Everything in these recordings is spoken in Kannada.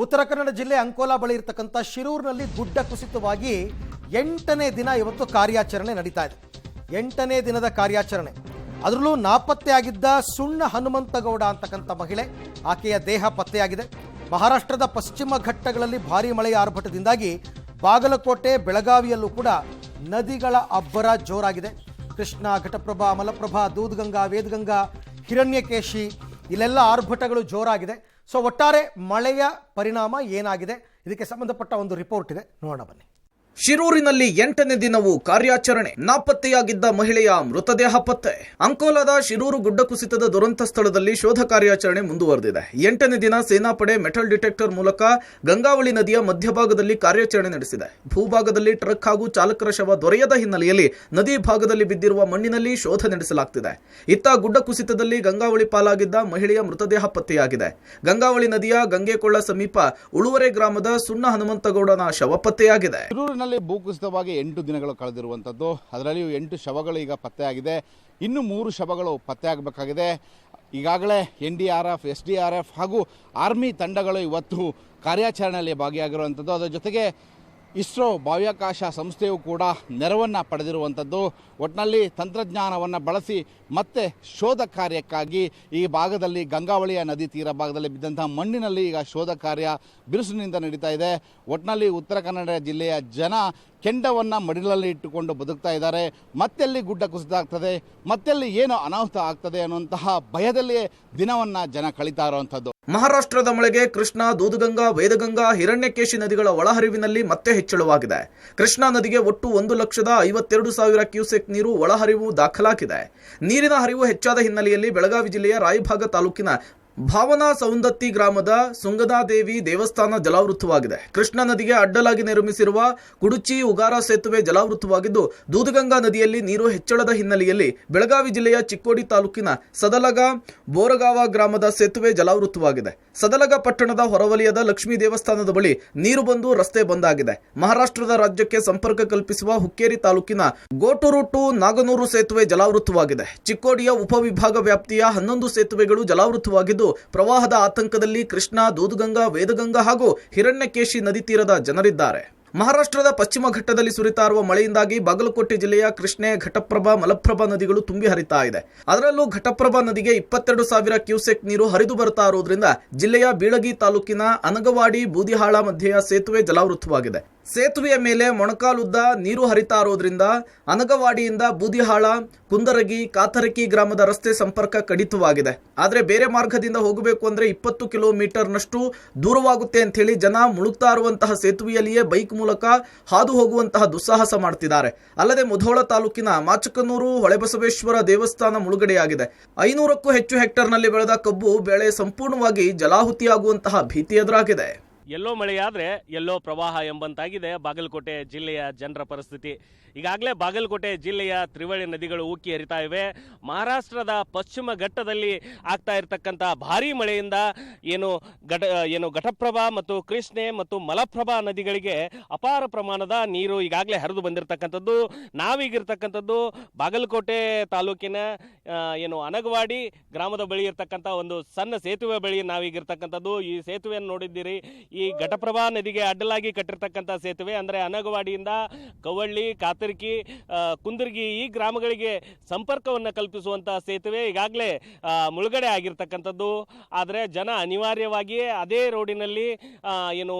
ಉತ್ತರ ಕನ್ನಡ ಜಿಲ್ಲೆ ಅಂಕೋಲಾ ಬಳಿ ಇರತಕ್ಕಂಥ ಶಿರೂರಿನಲ್ಲಿ ಗುಡ್ಡ ಕುಸಿತವಾಗಿ 8ನೇ ದಿನ ಇವತ್ತು ಕಾರ್ಯಾಚರಣೆ ನಡೀತಾ ಇದೆ. 8ನೇ ದಿನದ ಕಾರ್ಯಾಚರಣೆ. ಅದರಲ್ಲೂ ನಾಪತ್ತೆಯಾಗಿದ್ದ ಸುಣ್ಣ ಹನುಮಂತಗೌಡ ಅಂತಕ್ಕಂಥ ಮಹಿಳೆ, ಆಕೆಯ ದೇಹ ಪತ್ತೆಯಾಗಿದೆ. ಮಹಾರಾಷ್ಟ್ರದ ಪಶ್ಚಿಮ ಘಟ್ಟಗಳಲ್ಲಿ ಭಾರೀ ಮಳೆಯ ಆರ್ಭಟದಿಂದಾಗಿ ಬಾಗಲಕೋಟೆ, ಬೆಳಗಾವಿಯಲ್ಲೂ ಕೂಡ ನದಿಗಳ ಅಬ್ಬರ ಜೋರಾಗಿದೆ. ಕೃಷ್ಣ, ಘಟಪ್ರಭಾ, ಮಲಪ್ರಭಾ, ದೂದ್ಗಂಗಾ, ವೇದಗಂಗಾ, ಹಿರಣ್ಯಕೇಶಿ ಇಲ್ಲೆಲ್ಲ ಆರ್ಭಟಗಳು ಜೋರಾಗಿದೆ. ಸೊ ಒಟ್ಟಾರೆ ಮಳೆಯ ಪರಿಣಾಮ ಏನಾಗಿದೆ, ಇದಕ್ಕೆ ಸಂಬಂಧಪಟ್ಟ ಒಂದು ರಿಪೋರ್ಟ್ ಇದೆ, ನೋಡೋಣ ಬನ್ನಿ. ಶಿರೂರಿನಲ್ಲಿ 8ನೇ ದಿನವೂ ಕಾರ್ಯಾಚರಣೆ. ನಾಪತ್ತೆಯಾಗಿದ್ದ ಮಹಿಳೆಯ ಮೃತದೇಹ ಪತ್ತೆ. ಅಂಕೋಲಾದ ಶಿರೂರು ಗುಡ್ಡ ಕುಸಿತದ ದುರಂತ ಸ್ಥಳದಲ್ಲಿ ಶೋಧ ಕಾರ್ಯಾಚರಣೆ ಮುಂದುವರೆದಿದೆ. 8ನೇ ದಿನ ಸೇನಾಪಡೆ ಮೆಟಲ್ ಡಿಟೆಕ್ಟರ್ ಮೂಲಕ ಗಂಗಾವಳಿ ನದಿಯ ಮಧ್ಯಭಾಗದಲ್ಲಿ ಕಾರ್ಯಾಚರಣೆ ನಡೆಸಿದೆ. ಭೂಭಾಗದಲ್ಲಿ ಟ್ರಕ್ ಹಾಗೂ ಚಾಲಕರ ಶವ ದೊರೆಯದ ಹಿನ್ನೆಲೆಯಲ್ಲಿ ನದಿ ಭಾಗದಲ್ಲಿ ಬಿದ್ದಿರುವ ಮಣ್ಣಿನಲ್ಲಿ ಶೋಧ ನಡೆಸಲಾಗುತ್ತಿದೆ. ಇತ್ತ ಗುಡ್ಡ ಕುಸಿತದಲ್ಲಿ ಗಂಗಾವಳಿ ಪಾಲಾಗಿದ್ದ ಮಹಿಳೆಯ ಮೃತದೇಹ ಪತ್ತೆಯಾಗಿದೆ. ಗಂಗಾವಳಿ ನದಿಯ ಗಂಗೆಕೊಳ್ಳ ಸಮೀಪ ಉಳುವರೆ ಗ್ರಾಮದ ಸುಣ್ಣ ಹನುಮಂತಗೌಡನ ಶವ ಪತ್ತೆಯಾಗಿದೆ. ಭೂಕುಸಿತವಾಗಿ 8 ದಿನಗಳು ಕಳೆದಿರುವಂಥದ್ದು. ಅದರಲ್ಲಿ 8 ಶವಗಳು ಈಗ ಪತ್ತೆಯಾಗಿದೆ. ಇನ್ನು 3 ಶವಗಳು ಪತ್ತೆಯಾಗಬೇಕಾಗಿದೆ. ಈಗಾಗಲೇ NDRF, SDRF ಹಾಗೂ ಆರ್ಮಿ ತಂಡಗಳು ಇವತ್ತು ಕಾರ್ಯಾಚರಣೆಯಲ್ಲಿ ಭಾಗಿಯಾಗಿರುವಂಥದ್ದು. ಅದರ ಜೊತೆಗೆ ಇಸ್ರೋ ಬಾಹ್ಯಾಕಾಶ ಸಂಸ್ಥೆಯು ಕೂಡ ನೆರವನ್ನು ಪಡೆದಿರುವಂಥದ್ದು. ಒಟ್ಟಿನಲ್ಲಿ ತಂತ್ರಜ್ಞಾನವನ್ನು ಬಳಸಿ ಮತ್ತೆ ಶೋಧ ಕಾರ್ಯಕ್ಕಾಗಿ ಈ ಭಾಗದಲ್ಲಿ ಗಂಗಾವಳಿಯ ನದಿ ತೀರ ಭಾಗದಲ್ಲಿ ಬಿದ್ದಂತಹ ಮಣ್ಣಿನಲ್ಲಿ ಈಗ ಶೋಧ ಕಾರ್ಯ ಬಿರುಸಿನಿಂದ ನಡೀತಾ ಇದೆ. ಒಟ್ಟಿನಲ್ಲಿ ಉತ್ತರ ಕನ್ನಡ ಜಿಲ್ಲೆಯ ಜನ ಕೆಂಡವನ್ನು ಮಡಿಲಲ್ಲಿ ಇಟ್ಟುಕೊಂಡು ಬದುಕ್ತಾ ಇದ್ದಾರೆ. ಮತ್ತೆಲ್ಲಿ ಗುಡ್ಡ ಕುಸಿತ ಆಗ್ತದೆ, ಮತ್ತೆಲ್ಲಿ ಏನು ಅನಾಹುತ ಆಗ್ತದೆ ಅನ್ನುವಂತಹ ಭಯದಲ್ಲಿಯೇ ದಿನವನ್ನು ಜನ ಕಳೀತಾ ಇರುವಂಥದ್ದು. ಮಹಾರಾಷ್ಟ್ರದ ಮಳೆಗೆ ಕೃಷ್ಣ, ದೂದ್ಗಂಗಾ, ವೇದಗಂಗಾ, ಹಿರಣ್ಯಕೇಶಿ ನದಿಗಳ ಒಳಹರಿವಿನಲ್ಲಿ ಮತ್ತೆ ಹೆಚ್ಚಳವಾಗಿದೆ. ಕೃಷ್ಣಾ ನದಿಗೆ ಒಟ್ಟು 1,52,000 ಕ್ಯೂಸೆಕ್ ನೀರು ಒಳಹರಿವು ದಾಖಲಾಗಿದೆ. ನೀರಿನ ಹರಿವು ಹೆಚ್ಚಾದ ಹಿನ್ನೆಲೆಯಲ್ಲಿ ಬೆಳಗಾವಿ ಜಿಲ್ಲೆಯ ರಾಯಭಾಗ ತಾಲೂಕಿನ ಭಾವನಾ ಸೌಂದತ್ತಿ ಗ್ರಾಮದ ಸುಂಗದಾದೇವಿ ದೇವಸ್ಥಾನ ಜಲಾವೃತವಾಗಿದೆ. ಕೃಷ್ಣಾ ನದಿಗೆ ಅಡ್ಡಲಾಗಿ ನಿರ್ಮಿಸಿರುವ ಕುಡುಚಿ ಉಗಾರ ಸೇತುವೆ ಜಲಾವೃತವಾಗಿದ್ದು, ದೂದಗಂಗಾ ನದಿಯಲ್ಲಿ ನೀರು ಹೆಚ್ಚಳದ ಹಿನ್ನೆಲೆಯಲ್ಲಿ ಬೆಳಗಾವಿ ಜಿಲ್ಲೆಯ ಚಿಕ್ಕೋಡಿ ತಾಲೂಕಿನ ಸದಲಗ ಬೋರಗಾವ ಗ್ರಾಮದ ಸೇತುವೆ ಜಲಾವೃತವಾಗಿದೆ. ಸದಲಗ ಪಟ್ಟಣದ ಹೊರವಲಯದ ಲಕ್ಷ್ಮೀ ದೇವಸ್ಥಾನದ ಬಳಿ ನೀರು ಬಂದು ರಸ್ತೆ ಬಂದಾಗಿದೆ. ಮಹಾರಾಷ್ಟ್ರದ ರಾಜ್ಯಕ್ಕೆ ಸಂಪರ್ಕ ಕಲ್ಪಿಸುವ ಹುಕ್ಕೇರಿ ತಾಲೂಕಿನ ಗೋಟೂರು ಟು ನಾಗನೂರು ಸೇತುವೆ ಜಲಾವೃತವಾಗಿದೆ. ಚಿಕ್ಕೋಡಿಯ ಉಪವಿಭಾಗ ವ್ಯಾಪ್ತಿಯ 11 ಸೇತುವೆಗಳು ಜಲಾವೃತವಾಗಿದ್ದು, ಪ್ರವಾಹದ ಆತಂಕದಲ್ಲಿ ಕೃಷ್ಣ, ದೂದ್ಗಂಗಾ, ವೇದಗಂಗಾ ಹಾಗೂ ಹಿರಣ್ಯಕೇಶಿ ನದಿ ತೀರದ ಜನರಿದ್ದಾರೆ. ಮಹಾರಾಷ್ಟ್ರದ ಪಶ್ಚಿಮ ಘಟ್ಟದಲ್ಲಿ ಸುರಿತಾ ಇರುವ ಮಳೆಯಿಂದಾಗಿ ಬಾಗಲಕೋಟೆ ಜಿಲ್ಲೆಯ ಕೃಷ್ಣೆ, ಘಟಪ್ರಭಾ, ಮಲಪ್ರಭಾ ನದಿಗಳು ತುಂಬಿ ಹರಿತಾ ಇದೆ. ಅದರಲ್ಲೂ ಘಟಪ್ರಭಾ ನದಿಗೆ 22,000 ಕ್ಯೂಸೆಕ್ ನೀರು ಹರಿದು ಬರ್ತಾ ಇರೋದ್ರಿಂದ ಜಿಲ್ಲೆಯ ಬೀಳಗಿ ತಾಲೂಕಿನ ಅನಗವಾಡಿ, ಬೂದಿಹಾಳ ಮಧ್ಯೆಯ ಸೇತುವೆ ಜಲಾವೃತವಾಗಿದೆ. ಸೇತುವೆಯ ಮೇಲೆ ಮೊಣಕಾಲುದ್ದ ನೀರು ಹರಿತಾ ಇರೋದ್ರಿಂದ ಅನಗವಾಡಿಯಿಂದ ಬೂದಿಹಾಳ, ಕುಂದರಗಿ, ಕಾತರಕಿ ಗ್ರಾಮದ ರಸ್ತೆ ಸಂಪರ್ಕ ಕಡಿತವಾಗಿದೆ. ಆದರೆ ಬೇರೆ ಮಾರ್ಗದಿಂದ ಹೋಗಬೇಕು ಅಂದ್ರೆ 20 ಕಿಲೋಮೀಟರ್ನಷ್ಟು ದೂರವಾಗುತ್ತೆ ಅಂತ ಹೇಳಿ ಜನ ಮುಳುಗ್ತಾ ಇರುವಂತಹ ಸೇತುವೆಯಲ್ಲಿಯೇ ಬೈಕ್ ಮೂಲಕ ಹಾದು ಹೋಗುವಂತಹ ದುಸ್ಸಾಹಸ ಮಾಡ್ತಿದ್ದಾರೆ. ಅಲ್ಲದೆ ಮುಧೋಳ ತಾಲೂಕಿನ ಮಾಚಕನೂರು ಹೊಳೆಬಸವೇಶ್ವರ ದೇವಸ್ಥಾನ ಮುಳುಗಡೆಯಾಗಿದೆ. 500ಕ್ಕೂ ಹೆಚ್ಚು ಹೆಕ್ಟರ್ನಲ್ಲಿ ಬೆಳೆದ ಕಬ್ಬು ಬೆಳೆ ಸಂಪೂರ್ಣವಾಗಿ ಜಲಾಹುತಿಯಾಗುವಂತಹ ಭೀತಿ ಎದುರಾಗಿದೆ. ಎಲ್ಲೋ ಮಳೆಯಾದರೆ ಎಲ್ಲೋ ಪ್ರವಾಹ ಎಂಬಂತಾಗಿದೆ ಬಾಗಲಕೋಟೆ ಜಿಲ್ಲೆಯ ಜನರ ಪರಿಸ್ಥಿತಿ. ಈಗಾಗಲೇ ಬಾಗಲಕೋಟೆ ಜಿಲ್ಲೆಯ ತ್ರಿವಳಿ ನದಿಗಳು ಉಕ್ಕಿ ಹರಿತಾ ಇವೆ. ಮಹಾರಾಷ್ಟ್ರದ ಪಶ್ಚಿಮ ಘಟ್ಟದಲ್ಲಿ ಆಗ್ತಾ ಇರತಕ್ಕಂಥ ಭಾರೀ ಮಳೆಯಿಂದ ಏನು ಘಟಪ್ರಭಾ ಮತ್ತು ಕೃಷ್ಣೆ ಮತ್ತು ಮಲಪ್ರಭಾ ನದಿಗಳಿಗೆ ಅಪಾರ ಪ್ರಮಾಣದ ನೀರು ಈಗಾಗಲೇ ಹರಿದು ಬಂದಿರತಕ್ಕಂಥದ್ದು. ನಾವೀಗಿರ್ತಕ್ಕಂಥದ್ದು ಬಾಗಲಕೋಟೆ ತಾಲೂಕಿನ ಅನಗವಾಡಿ ಗ್ರಾಮದ ಬಳಿ ಇರ್ತಕ್ಕಂಥ ಒಂದು ಸಣ್ಣ ಸೇತುವೆ ಬಳಿ ನಾವೀಗಿರ್ತಕ್ಕಂಥದ್ದು. ಈ ಸೇತುವೆಯನ್ನು ನೋಡಿದ್ದೀರಿ. ಈ ಘಟಪ್ರಭಾ ನದಿಗೆ ಅಡ್ಡಲಾಗಿ ಕಟ್ಟಿರ್ತಕ್ಕಂಥ ಸೇತುವೆ ಅಂದರೆ ಅನಗವಾಡಿಯಿಂದ ಕವಳ್ಳಿ, ಕಾತರ್ಕಿ, ಕುಂದರ್ಗಿ ಈ ಗ್ರಾಮಗಳಿಗೆ ಸಂಪರ್ಕವನ್ನು ಕಲ್ಪಿಸುವಂತಹ ಸೇತುವೆ ಈಗಾಗಲೇ ಮುಳುಗಡೆ ಆಗಿರ್ತಕ್ಕಂಥದ್ದು. ಆದರೆ ಜನ ಅನಿವಾರ್ಯವಾಗಿಯೇ ಅದೇ ರೋಡಿನಲ್ಲಿ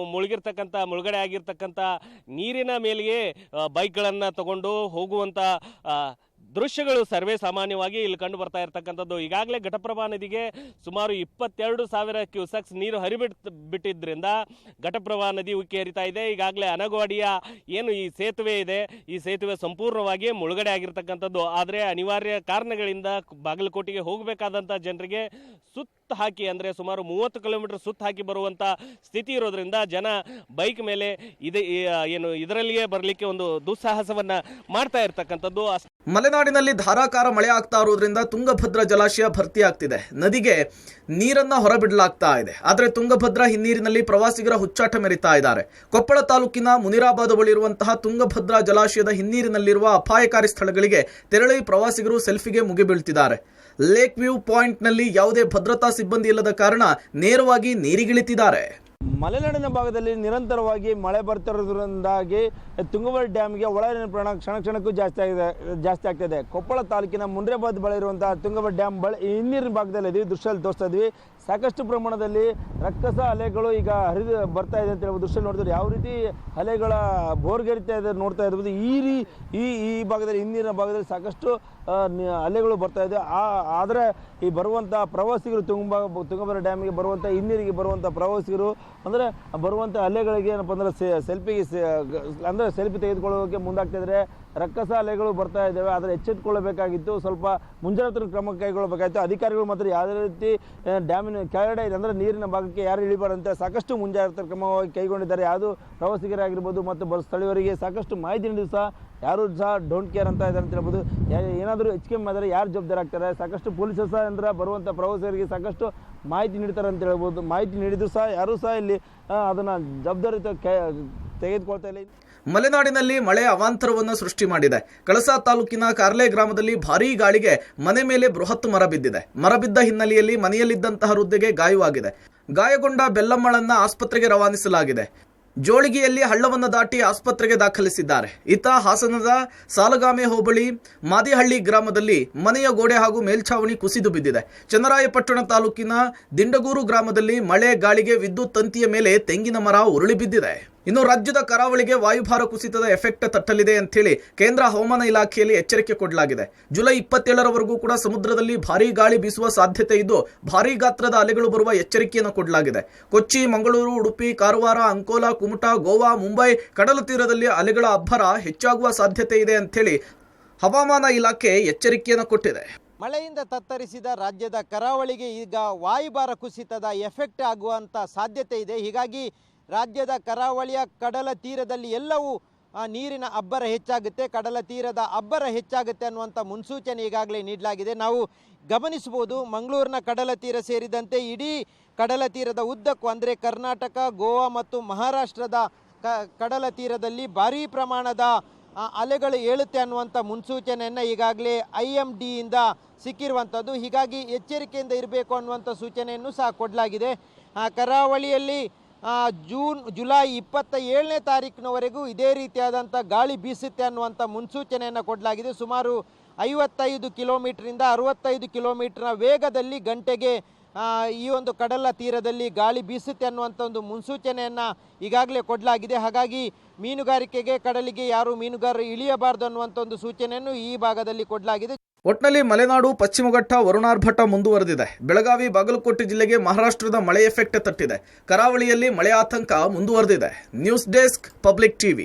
ಮುಳುಗಡೆ ಆಗಿರ್ತಕ್ಕಂಥ ನೀರಿನ ಮೇಲೆಯೇ ಬೈಕ್ಗಳನ್ನು ತಗೊಂಡು ಹೋಗುವಂಥ ದೃಶ್ಯಗಳು ಸರ್ವೇ ಸಾಮಾನ್ಯವಾಗಿ ಇಲ್ಲಿ ಕಂಡು ಬರ್ತಾ ಇರತಕ್ಕಂಥದ್ದು. ಈಗಾಗಲೇ ಘಟಪ್ರಭಾ ನದಿಗೆ ಸುಮಾರು 22,000 ಕ್ಯೂಸೆಕ್ಸ್ ನೀರು ಬಿಟ್ಟಿದ್ದರಿಂದ ಘಟಪ್ರಭಾ ನದಿ ಉಕ್ಕಿ ಹರಿತಾ ಇದೆ. ಈಗಾಗಲೇ ಅನಗವಾಡಿಯ ಈ ಸೇತುವೆ ಇದೆ, ಈ ಸೇತುವೆ ಸಂಪೂರ್ಣವಾಗಿ ಮುಳುಗಡೆ ಆಗಿರ್ತಕ್ಕಂಥದ್ದು. ಆದರೆ ಅನಿವಾರ್ಯ ಕಾರಣಗಳಿಂದ ಬಾಗಲಕೋಟೆಗೆ ಹೋಗಬೇಕಾದಂಥ ಜನರಿಗೆ ಸುತ್ತ ಹಾಕಿ ಅಂದರೆ ಸುಮಾರು 30 ಕಿಲೋಮೀಟರ್ ಸುತ್ತ ಹಾಕಿ ಬರುವಂಥ ಸ್ಥಿತಿ ಇರೋದ್ರಿಂದ ಜನ ಬೈಕ್ ಮೇಲೆ ಇದರಲ್ಲಿಯೇ ಬರಲಿಕ್ಕೆ ಒಂದು ದುಸ್ಸಾಹಸವನ್ನು ಮಾಡ್ತಾ ಇರ್ತಕ್ಕಂಥದ್ದು. ಮಲೆನಾಡಿನಲ್ಲಿ ಧಾರಾಕಾರ ಮಳೆ ಆಗ್ತಾ ಇರೋದ್ರಿಂದ ತುಂಗಭದ್ರಾ ಜಲಾಶಯ ಭರ್ತಿಯಾಗ್ತಿದೆ. ನದಿಗೆ ನೀರನ್ನ ಹೊರಬಿಡಲಾಗ್ತಾ ಇದೆ. ಆದರೆ ತುಂಗಭದ್ರಾ ಹಿನ್ನೀರಿನಲ್ಲಿ ಪ್ರವಾಸಿಗರ ಹುಚ್ಚಾಟ ಮೆರಿತಾ ಇದ್ದಾರೆ. ಕೊಪ್ಪಳ ತಾಲೂಕಿನ ಮುನಿರಾಬಾದ್ ಬಳಿ ಇರುವಂತಹ ತುಂಗಭದ್ರಾ ಜಲಾಶಯದ ಹಿನ್ನೀರಿನಲ್ಲಿರುವ ಅಪಾಯಕಾರಿ ಸ್ಥಳಗಳಿಗೆ ತೆರಳಿ ಪ್ರವಾಸಿಗರು ಸೆಲ್ಫಿಗೆ ಮುಗಿಬೀಳ್ತಿದ್ದಾರೆ. ಲೇಕ್ ವ್ಯೂ ಪಾಯಿಂಟ್ನಲ್ಲಿ ಯಾವುದೇ ಭದ್ರತಾ ಸಿಬ್ಬಂದಿ ಇಲ್ಲದ ಕಾರಣ ನೇರವಾಗಿ ನೀರಿಗಿಳಿತಿದ್ದಾರೆ. ಮಲೆನಾಡಿನ ಭಾಗದಲ್ಲಿ ನಿರಂತರವಾಗಿ ಮಳೆ ಬರ್ತಿರೋದ್ರಿಂದಾಗಿ ತುಂಗಭದ್ರಾ ಡ್ಯಾಮ್ಗೆ ಒಳಹರಿವಿನ ಪ್ರಮಾಣ ಕ್ಷಣಕ್ಕೂ ಜಾಸ್ತಿ ಆಗ್ತಿದೆ. ಕೊಪ್ಪಳ ತಾಲೂಕಿನ ಮುನ್ರೇಬಾದ್ ಬಳಿ ಇರುವಂತಹ ತುಂಗಭದ್ರಾ ಡ್ಯಾಮ್ ಬಳಿ ಹಿನ್ನೀರಿನ ಭಾಗದಲ್ಲಿ ಇದೀವಿ, ದೃಶ್ಯದಲ್ಲಿ ತೋರಿಸ್ತಾ ಇದ್ವಿ. ಸಾಕಷ್ಟು ಪ್ರಮಾಣದಲ್ಲಿ ರಕ್ಕಸ ಅಲೆಗಳು ಈಗ ಹರಿದು ಬರ್ತಾ ಇದೆ ಅಂತ ಹೇಳ್ಬೋದು. ದೃಶ್ಯ ನೋಡಿದ್ರೆ ಯಾವ ರೀತಿ ಅಲೆಗಳ ಬೋರ್ಗರಿತಾ ಇದೆ ನೋಡ್ತಾ ಇರ್ಬೋದು. ಈ ಭಾಗದಲ್ಲಿ ಹಿನ್ನೀರಿನ ಭಾಗದಲ್ಲಿ ಸಾಕಷ್ಟು ಅಲೆಗಳು ಬರ್ತಾ ಇದೆ. ಆದರೆ ಈ ಬರುವಂಥ ಪ್ರವಾಸಿಗರು ತುಂಗಭದ್ರಾ ಡ್ಯಾಮಿಗೆ ಬರುವಂಥ ಹಿನ್ನೀರಿಗೆ ಬರುವಂಥ ಪ್ರವಾಸಿಗರು ಅಂದರೆ ಬರುವಂಥ ಅಲೆಗಳಿಗೆ ಏನಪ್ಪ ಅಂದರೆ ಸೆಲ್ಫಿ ತೆಗೆದುಕೊಳ್ಳೋಕೆ ಮುಂದಾಗ್ತಿದ್ರೆ ರಕ್ಕಸ ಅಲೆಗಳು ಬರ್ತಾ ಇದ್ದಾವೆ. ಆದರೆ ಎಚ್ಚೆತ್ತುಕೊಳ್ಳಬೇಕಾಗಿತ್ತು, ಸ್ವಲ್ಪ ಮುಂಜಾಗ್ರತಾ ಕ್ರಮ ಕೈಗೊಳ್ಳಬೇಕಾಗಿತ್ತು. ಅಧಿಕಾರಿಗಳು ಮಾತ್ರ ಯಾವುದೇ ರೀತಿ ಡ್ಯಾಮಿನ ಕೆಳಗಡೆ ಅಂದರೆ ನೀರಿನ ಭಾಗಕ್ಕೆ ಯಾರು ಇಳಿಬಾರಂತೆ ಸಾಕಷ್ಟು ಮುಂಜಾಗ್ರತಾ ಕ್ರಮವಾಗಿ ಕೈಗೊಂಡಿದ್ದಾರೆ. ಯಾವುದು ಪ್ರವಾಸಿಗರಾಗಿರ್ಬೋದು ಮತ್ತು ಸ್ಥಳೀಯರಿಗೆ ಸಾಕಷ್ಟು ಮಾಹಿತಿ ನೀಡಿ ಸಹ ಯಾರು ಸಹ ಡೋಂಟ್ ಕೇರ್ ಅಂತ ಇದ್ದಾರೆ ಅಂತ ಹೇಳ್ಬೋದು. ಏನಾದರೂ ಹೆಚ್ಚಿಗೆ ಮಾಡಿದರೆ ಯಾರು ಜವಾಬ್ದಾರಿ ಆಗ್ತಾರೆ. ಸಾಕಷ್ಟು ಪೊಲೀಸರು ಸಹ ಅಂದರೆ ಬರುವಂಥ ಪ್ರವಾಸಿಗರಿಗೆ ಸಾಕಷ್ಟು ಮಾಹಿತಿ ನೀಡ್ತಾರೆ ಅಂತ ಹೇಳ್ಬೋದು. ಮಾಹಿತಿ ನೀಡಿದ್ರು ಸಹ ಯಾರೂ ಸಹ ಇಲ್ಲಿ ಅದನ್ನು ಜವಾಬ್ದಾರಿ ತೆಗೆದುಕೊಳ್ತಾ ಇಲ್ಲ. ಮಲೆನಾಡಿನಲ್ಲಿ ಮಳೆ ಅವಾಂತರವನ್ನು ಸೃಷ್ಟಿ ಮಾಡಿದೆ. ಕಳಸಾ ತಾಲೂಕಿನ ಕಾರ್ಲೆ ಗ್ರಾಮದಲ್ಲಿ ಭಾರೀ ಗಾಳಿಗೆ ಮನೆ ಮೇಲೆ ಬೃಹತ್ ಮರ ಬಿದ್ದಿದೆ. ಮರ ಬಿದ್ದ ಹಿನ್ನೆಲೆಯಲ್ಲಿ ಮನೆಯಲ್ಲಿದ್ದಂತಹ ವೃದ್ಧೆಗೆ ಗಾಯವಾಗಿದೆ. ಗಾಯಗೊಂಡ ಬೆಲ್ಲಮ್ಮಳನ್ನ ಆಸ್ಪತ್ರೆಗೆ ರವಾನಿಸಲಾಗಿದೆ. ಜೋಳಿಗೆಯಲ್ಲಿ ಹಳ್ಳವನ್ನು ದಾಟಿ ಆಸ್ಪತ್ರೆಗೆ ದಾಖಲಿಸಿದ್ದಾರೆ. ಇತ್ತ ಹಾಸನದ ಸಾಲಗಾಮೆ ಹೋಬಳಿ ಮಾದಿಹಳ್ಳಿ ಗ್ರಾಮದಲ್ಲಿ ಮನೆಯ ಗೋಡೆ ಹಾಗೂ ಮೇಲ್ಛಾವಣಿ ಕುಸಿದು ಬಿದ್ದಿದೆ. ಚನ್ನರಾಯಪಟ್ಟಣ ತಾಲೂಕಿನ ದಿಂಡಗೂರು ಗ್ರಾಮದಲ್ಲಿ ಮಳೆ ಗಾಳಿಗೆ ವಿದ್ಯುತ್ ತಂತಿಯ ಮೇಲೆ ತೆಂಗಿನ ಮರ ಉರುಳಿ ಬಿದ್ದಿದೆ. ಇನ್ನು ರಾಜ್ಯದ ಕರಾವಳಿಗೆ ವಾಯುಭಾರ ಕುಸಿತದ ಎಫೆಕ್ಟ್ ತಟ್ಟಲಿದೆ ಅಂತೇಳಿ ಕೇಂದ್ರ ಹವಾಮಾನ ಇಲಾಖೆಯಲ್ಲಿ ಎಚ್ಚರಿಕೆ ಕೊಡಲಾಗಿದೆ. ಜುಲೈ 27ರವರೆಗೂ ಕೂಡ ಸಮುದ್ರದಲ್ಲಿ ಭಾರೀ ಗಾಳಿ ಬೀಸುವ ಸಾಧ್ಯತೆ ಇದ್ದು ಭಾರೀ ಗಾತ್ರದ ಅಲೆಗಳು ಬರುವ ಎಚ್ಚರಿಕೆಯನ್ನು ಕೊಡಲಾಗಿದೆ. ಕೊಚ್ಚಿ, ಮಂಗಳೂರು, ಉಡುಪಿ, ಕಾರವಾರ, ಅಂಕೋಲಾ, ಕುಮಟಾ, ಗೋವಾ, ಮುಂಬೈ ಕಡಲ ತೀರದಲ್ಲಿ ಅಲೆಗಳ ಅಬ್ಬರ ಹೆಚ್ಚಾಗುವ ಸಾಧ್ಯತೆ ಇದೆ ಅಂತೇಳಿ ಹವಾಮಾನ ಇಲಾಖೆ ಎಚ್ಚರಿಕೆಯನ್ನು ಕೊಟ್ಟಿದೆ. ಮಳೆಯಿಂದ ತತ್ತರಿಸಿದ ರಾಜ್ಯದ ಕರಾವಳಿಗೆ ಈಗ ವಾಯುಭಾರ ಕುಸಿತದ ಎಫೆಕ್ಟ್ ಆಗುವಂಥ ಸಾಧ್ಯತೆ ಇದೆ. ಹೀಗಾಗಿ ರಾಜ್ಯದ ಕರಾವಳಿಯ ಕಡಲ ತೀರದಲ್ಲಿ ಎಲ್ಲವೂ ನೀರಿನ ಅಬ್ಬರ ಹೆಚ್ಚಾಗುತ್ತೆ, ಕಡಲ ತೀರದ ಅಬ್ಬರ ಹೆಚ್ಚಾಗುತ್ತೆ ಅನ್ನುವಂಥ ಮುನ್ಸೂಚನೆ ಈಗಾಗಲೇ ನೀಡಲಾಗಿದೆ. ನಾವು ಗಮನಿಸಬಹುದು, ಮಂಗಳೂರಿನ ಕಡಲ ತೀರ ಸೇರಿದಂತೆ ಇಡೀ ಕಡಲ ತೀರದ ಉದ್ದಕ್ಕೂ ಅಂದರೆ ಕರ್ನಾಟಕ, ಗೋವಾ ಮತ್ತು ಮಹಾರಾಷ್ಟ್ರದ ಕಡಲ ತೀರದಲ್ಲಿ ಭಾರೀ ಪ್ರಮಾಣದ ಅಲೆಗಳು ಏಳುತ್ತೆ ಅನ್ನುವಂಥ ಮುನ್ಸೂಚನೆಯನ್ನು ಈಗಾಗಲೇ IMDಯಿಂದ ಸಿಕ್ಕಿರುವಂಥದ್ದು. ಹೀಗಾಗಿ ಎಚ್ಚರಿಕೆಯಿಂದ ಇರಬೇಕು ಅನ್ನುವಂಥ ಸೂಚನೆಯನ್ನು ಸಹ ಕೊಡಲಾಗಿದೆ. ಕರಾವಳಿಯಲ್ಲಿ ಜುಲೈ 27ನೇ ತಾರೀಕಿನವರೆಗೂ ಇದೇ ರೀತಿಯಾದಂಥ ಗಾಳಿ ಬೀಸುತ್ತೆ ಅನ್ನುವಂಥ ಮುನ್ಸೂಚನೆಯನ್ನು ಕೊಡಲಾಗಿದೆ. ಸುಮಾರು 55 ಕಿಲೋಮೀಟ್ರಿಂದ 65 ಕಿಲೋಮೀಟರ್ನ ವೇಗದಲ್ಲಿ ಗಂಟೆಗೆ ಈ ಒಂದು ಕಡಲ ತೀರದಲ್ಲಿ ಗಾಳಿ ಬೀಸುತ್ತೆ ಅನ್ನುವಂಥ ಒಂದು ಮುನ್ಸೂಚನೆಯನ್ನು ಈಗಾಗಲೇ ಕೊಡಲಾಗಿದೆ. ಹಾಗಾಗಿ ಮೀನುಗಾರಿಕೆಗೆ ಕಡಲಿಗೆ ಯಾರು ಮೀನುಗಾರರು ಇಳಿಯಬಾರದು ಅನ್ನುವಂಥ ಒಂದು ಸೂಚನೆಯನ್ನು ಈ ಭಾಗದಲ್ಲಿ ಕೊಡಲಾಗಿದೆ. ಒಟ್ನಲ್ಲಿ ಮಲೆನಾಡು, ಪಶ್ಚಿಮ ಘಟ್ಟ, ವರುಣಾರ್ಭಟ ಮುಂದುವರೆದಿದೆ. ಬೆಳಗಾವಿ, ಬಾಗಲಕೋಟೆ ಜಿಲ್ಲೆಗೆ ಮಹಾರಾಷ್ಟ್ರದ ಮಳೆ ಎಫೆಕ್ಟ್ ತಟ್ಟಿದೆ. ಕರಾವಳಿಯಲ್ಲಿ ಮಳೆ ಆತಂಕ ಮುಂದುವರೆದಿದೆ. News desk, public TV.